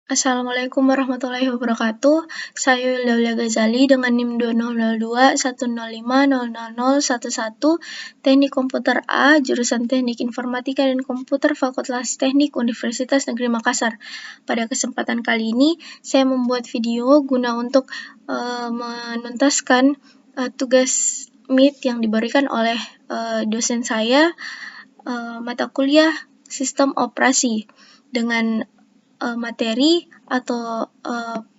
Assalamualaikum warahmatullahi wabarakatuh. Saya Yulia Ghazali dengan NIM 200210500011, Teknik Komputer A, jurusan Teknik Informatika dan Komputer, Fakultas Teknik Universitas Negeri Makassar. Pada kesempatan kali ini, saya membuat video guna untuk menuntaskan tugas Meet yang diberikan oleh dosen saya, mata kuliah Sistem Operasi dengan materi atau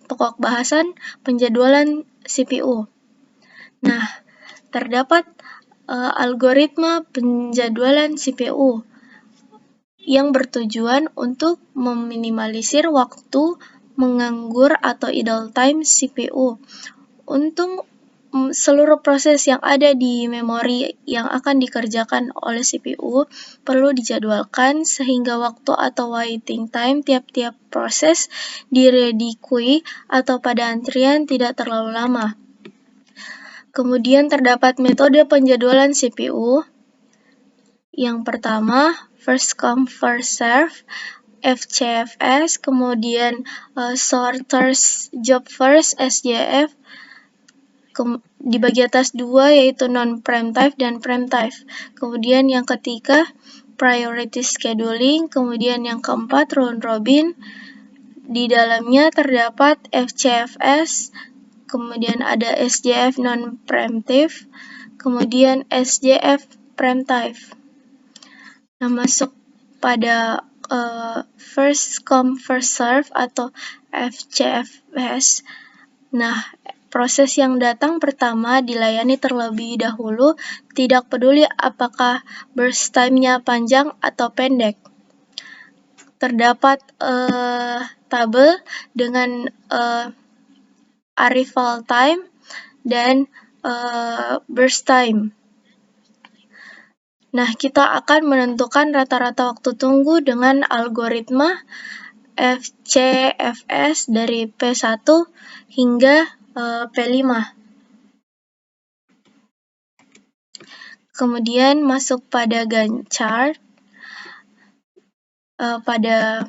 pokok bahasan penjadwalan CPU. Nah, terdapat algoritma penjadwalan CPU yang bertujuan untuk meminimalisir waktu menganggur atau idle time CPU. Untuk seluruh proses yang ada di memori yang akan dikerjakan oleh CPU perlu dijadwalkan sehingga waktu atau waiting time tiap-tiap proses di ready queue atau pada antrian tidak terlalu lama. Kemudian terdapat metode penjadwalan CPU. Yang pertama, first come first serve, FCFS, kemudian sorters job first, SJF, di atas 2 yaitu non-prime type dan prime type. Kemudian yang ketiga, priority scheduling. Kemudian yang keempat, round robin. Di dalamnya terdapat FCFS, kemudian ada SJF non-preemptive, kemudian SJF preemptive. Nah, masuk pada first come first serve atau FCFS. Nah, proses yang datang pertama dilayani terlebih dahulu, tidak peduli apakah burst time-nya panjang atau pendek. Terdapat tabel dengan arrival time dan burst time. Nah, kita akan menentukan rata-rata waktu tunggu dengan algoritma FCFS dari P1 hingga P5. Kemudian masuk pada Gantt chart. Pada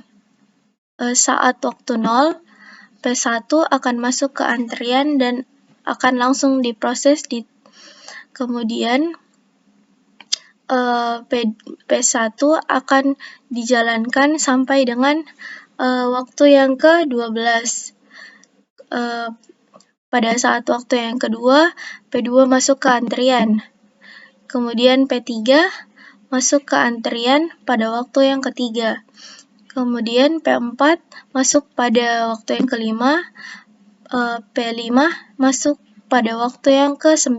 saat waktu 0, P1 akan masuk ke antrian dan akan langsung diproses. Kemudian P1 akan dijalankan sampai dengan waktu yang ke-12. Pada saat waktu yang kedua, P2 masuk ke antrian. Kemudian P3 masuk ke antrian pada waktu yang ketiga. Kemudian P4 masuk pada waktu yang kelima. P5 masuk pada waktu yang ke-9.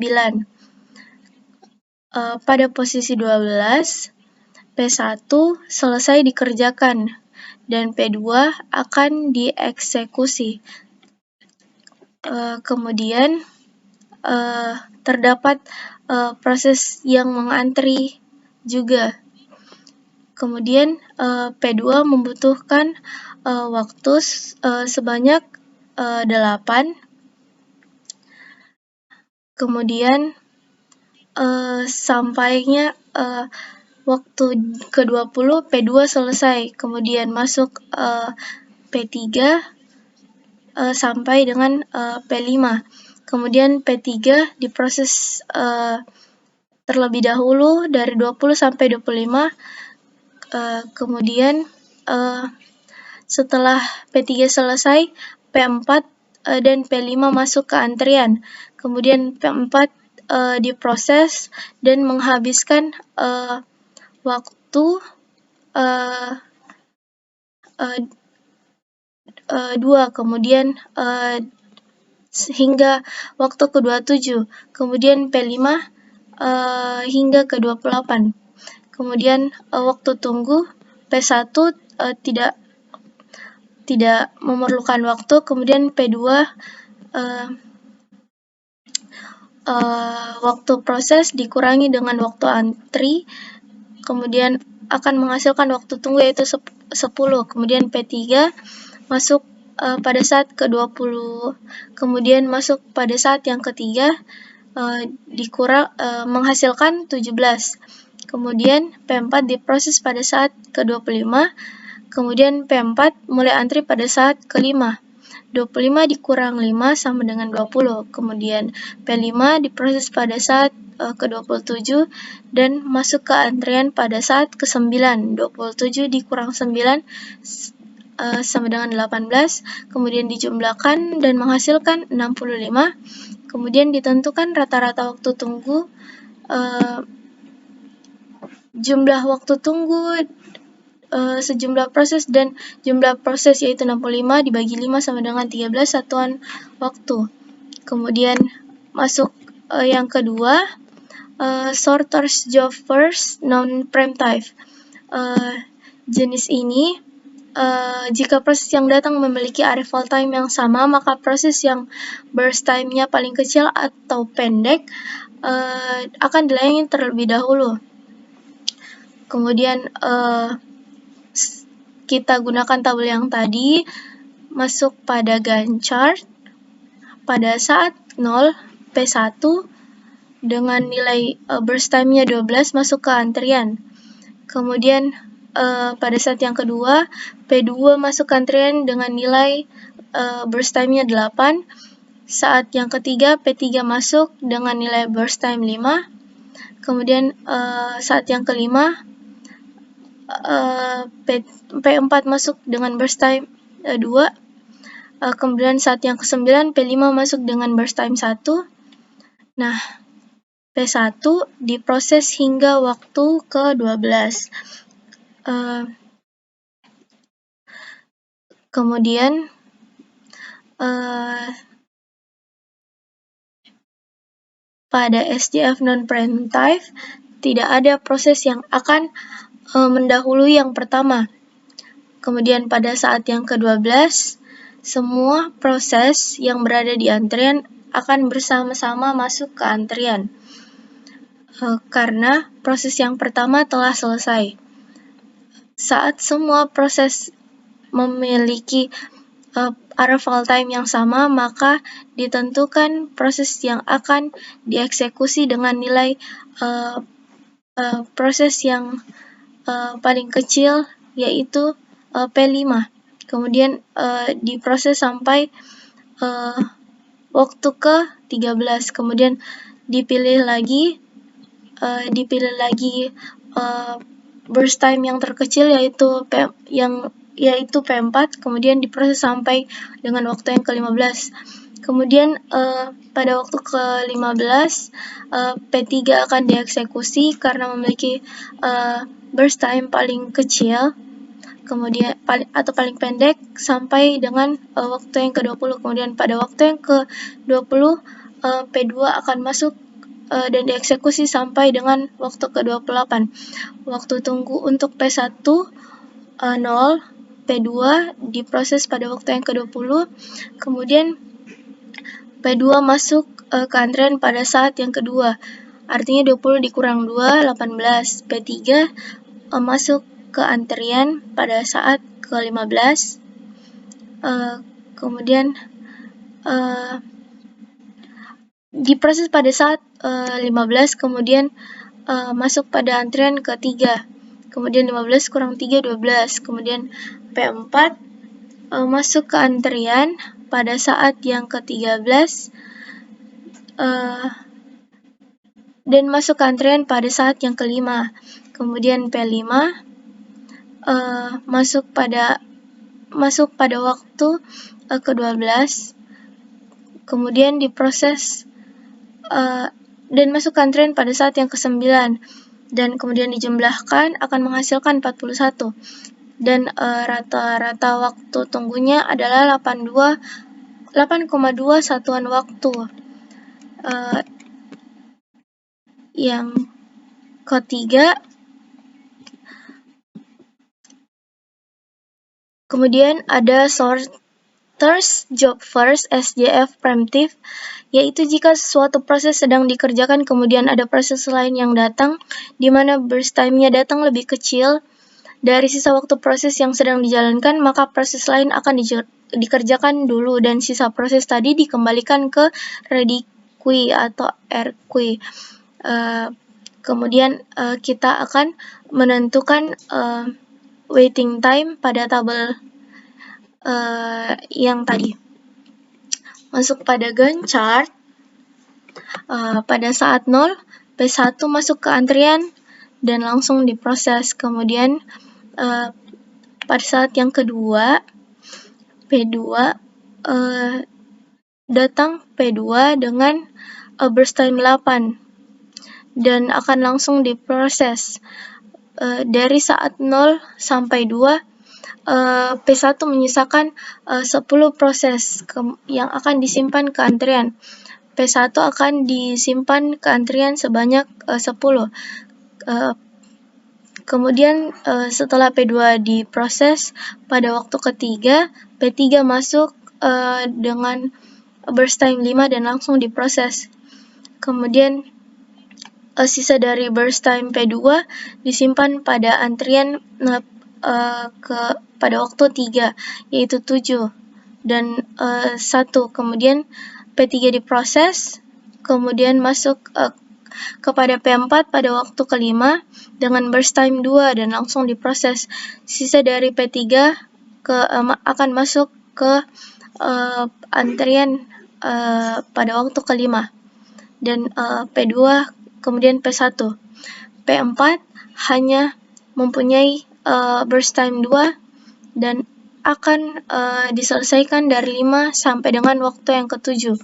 Pada posisi 12, P1 selesai dikerjakan dan P2 akan dieksekusi. Kemudian terdapat proses yang mengantri juga. Kemudian P2 membutuhkan waktu sebanyak 8. Kemudian sampainya waktu ke-20, P2 selesai. Kemudian masuk P3 sampai dengan P5. Kemudian P3 diproses terlebih dahulu dari 20 sampai 25. Kemudian setelah P3 selesai, P4 dan P5 masuk ke antrian. Kemudian P4 diproses dan menghabiskan waktu 2, kemudian hingga waktu ke-27, kemudian P5 hingga ke-28. Kemudian waktu tunggu P1 tidak memerlukan waktu, kemudian P2 waktu proses dikurangi dengan waktu antri, kemudian akan menghasilkan waktu tunggu yaitu 10. Kemudian P3 masuk pada saat ke-20, kemudian masuk pada saat yang ketiga menghasilkan 17. Kemudian P4 diproses pada saat ke-25, Kemudian P4 mulai antri pada saat ke-5. 25 dikurang 5 sama dengan 20. Kemudian P5 diproses pada saat ke-27 dan masuk ke antrian pada saat ke-9. 27 dikurang 9 sama dengan 18. Kemudian dijumlahkan dan menghasilkan 65. Kemudian ditentukan rata-rata waktu tunggu. Jumlah waktu tunggu sejumlah proses dan jumlah proses yaitu 65 dibagi 5 sama dengan 13 satuan waktu. Kemudian masuk yang kedua, sorters job first non-preemptive. Jenis ini jika proses yang datang memiliki arrival time yang sama, maka proses yang burst time-nya paling kecil atau pendek akan dilayani terlebih dahulu. Kemudian kita gunakan tabel yang tadi, masuk pada Gantt chart. Pada saat 0, P1 dengan nilai burst time-nya 12 masuk ke antrian. Kemudian pada saat yang kedua, P2 masuk ke antrian dengan nilai burst time-nya 8. Saat yang ketiga, P3 masuk dengan nilai burst time 5. Kemudian saat yang kelima, P4 masuk dengan burst time 2. Kemudian saat yang ke-9, P5 masuk dengan burst time 1. Nah, P1 diproses hingga waktu ke-12. Kemudian pada SJF non-preemptive tidak ada proses yang akan mendahului yang pertama. Kemudian pada saat yang ke-12, semua proses yang berada di antrian akan bersama-sama masuk ke antrian. Karena proses yang pertama telah selesai. Saat semua proses memiliki arrival time yang sama, maka ditentukan proses yang akan dieksekusi dengan nilai proses yang paling kecil, yaitu P5. Kemudian diproses sampai waktu ke-13. Kemudian dipilih lagi burst time yang terkecil yaitu P4, kemudian diproses sampai dengan waktu yang ke-15. Kemudian pada waktu ke-15 P3 akan dieksekusi karena memiliki burst time paling kecil, kemudian paling pendek sampai dengan waktu yang ke-20. Kemudian pada waktu yang ke-20 P2 akan masuk dan dieksekusi sampai dengan waktu ke-28. Waktu tunggu untuk P1 0, P2 diproses pada waktu yang ke-20, kemudian P2 masuk ke antrian pada saat yang kedua. Artinya 20 dikurang 2, 18. P3 masuk ke antrian pada saat ke-15. Kemudian diproses pada saat 15, kemudian masuk pada antrian ke-3. Kemudian 15 kurang 3, 12. Kemudian P4 masuk ke antrian pada saat yang ke-13 dan masuk ke antrian pada saat yang ke-5. Kemudian P5 masuk pada waktu ke-12. Kemudian diproses dan masuk ke antrian pada saat yang ke-9, dan kemudian dijumlahkan akan menghasilkan 41, dan rata-rata waktu tunggunya adalah 8,2 satuan waktu. Yang ketiga, kemudian ada sorters job first SJF preemptive, yaitu jika suatu proses sedang dikerjakan kemudian ada proses lain yang datang, di mana burst time-nya datang lebih kecil dari sisa waktu proses yang sedang dijalankan, maka proses lain akan dikerjakan dulu dan sisa proses tadi dikembalikan ke ready queue atau R queue. Kemudian kita akan menentukan waiting time pada tabel yang tadi. Masuk pada Gantt chart, pada saat 0, P1 masuk ke antrian dan langsung diproses. Kemudian pada saat yang kedua, P2 datang P2 dengan burst time 8 dan akan langsung diproses. Dari saat 0 sampai 2, P1 menyisakan 10 proses yang akan disimpan ke antrian. P1 akan disimpan ke antrian sebanyak 10. Kemudian setelah P2 diproses pada waktu ketiga, P3 masuk dengan burst time 5 dan langsung diproses. Kemudian sisa dari burst time P2 disimpan pada antrian pada waktu 3, yaitu 7 dan 1. Kemudian P3 diproses, kemudian masuk kepada P4 pada waktu kelima dengan burst time 2 dan langsung diproses. Sisa dari P3 akan masuk ke antrian pada waktu kelima dan P2 kemudian P1. P4 hanya mempunyai burst time 2 dan akan diselesaikan dari 5 sampai dengan waktu yang ke-7.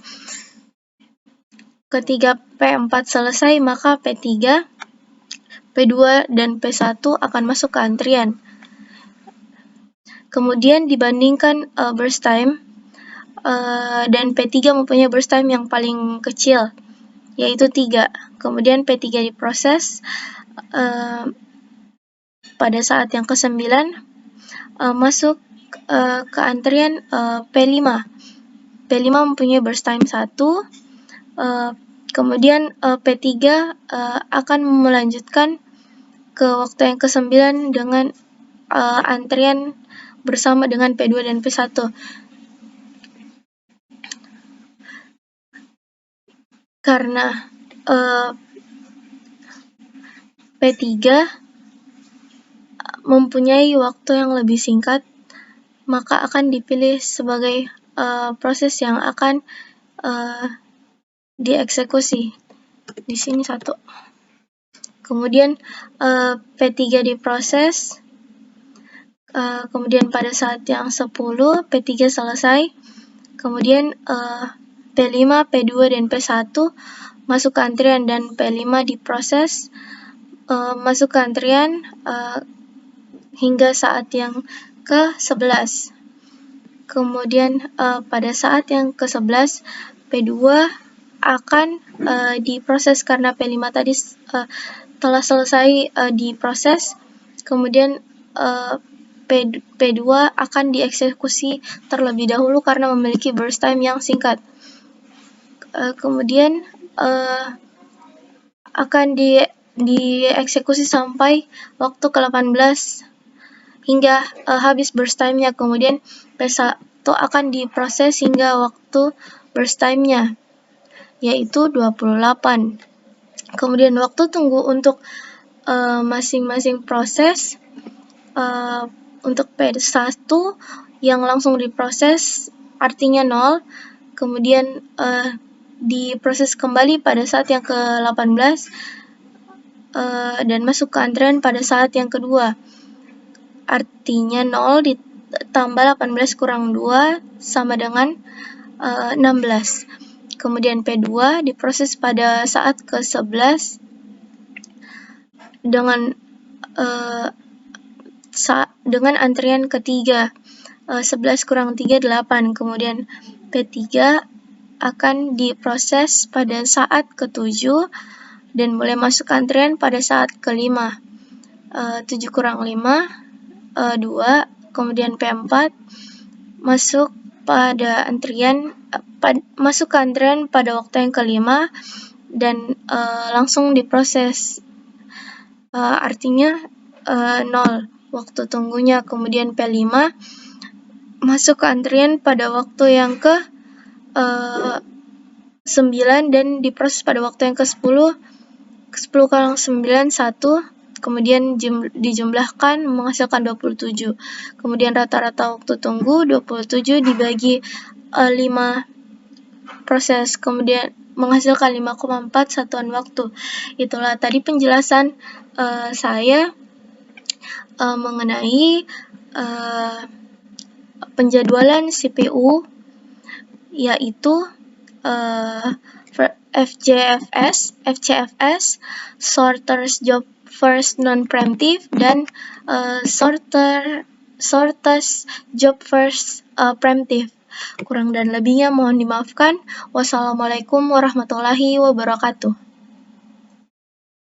Ketika P4 selesai, maka P3, P2, dan P1 akan masuk ke antrian. Kemudian dibandingkan burst time, dan P3 mempunyai burst time yang paling kecil, yaitu 3. Kemudian P3 diproses pada saat yang ke-9, masuk ke antrian P5. P5 mempunyai burst time 1, kemudian P3 akan melanjutkan ke waktu yang ke-9 dengan antrian bersama dengan P2 dan P1. Karena P3 mempunyai waktu yang lebih singkat, maka akan dipilih sebagai proses yang akan dieksekusi. Di sini 1. Kemudian P3 diproses, kemudian pada saat yang 10 P3 selesai, kemudian P5, P2, dan P1 masuk ke antrian dan P5 diproses masuk ke antrian hingga saat yang ke-11. Kemudian pada saat yang ke-11 P2 akan diproses karena P5 tadi telah selesai diproses. Kemudian P2 akan dieksekusi terlebih dahulu karena memiliki burst time yang singkat. Kemudian akan dieksekusi sampai waktu ke-18 hingga habis burst time-nya. Kemudian P1 akan diproses hingga waktu burst time-nya, yaitu 28. Kemudian waktu tunggu untuk masing-masing proses, untuk P1 yang langsung diproses artinya 0, kemudian diproses kembali pada saat yang ke-18 dan masuk ke antrian pada saat yang kedua. Artinya 0 ditambah 18 kurang 2 sama dengan 16. Kemudian P2 diproses pada saat ke-11 dengan antrian ketiga, 11 kurang 3, 8. Kemudian P3 akan diproses pada saat ke-7 dan mulai masuk antrian pada saat ke-5. 7 kurang 5, 2. Kemudian P4 masuk pada antrian masuk ke antrian pada waktu yang ke-5 dan langsung diproses. Artinya 0 waktu tunggunya. Kemudian P5 masuk ke antrian pada waktu yang ke-9 dan diproses pada waktu yang ke-10. 10 kurang 9, 1. kemudian dijumlahkan menghasilkan 27. Kemudian rata-rata waktu tunggu 27 dibagi 5 proses, kemudian menghasilkan 5,4 satuan waktu. Itulah tadi penjelasan saya mengenai penjadwalan CPU, yaitu FJFS, sorters job first non-preemptive, dan sorters job first preemptive. Kurang dan lebihnya mohon dimaafkan. Wassalamualaikum warahmatullahi wabarakatuh.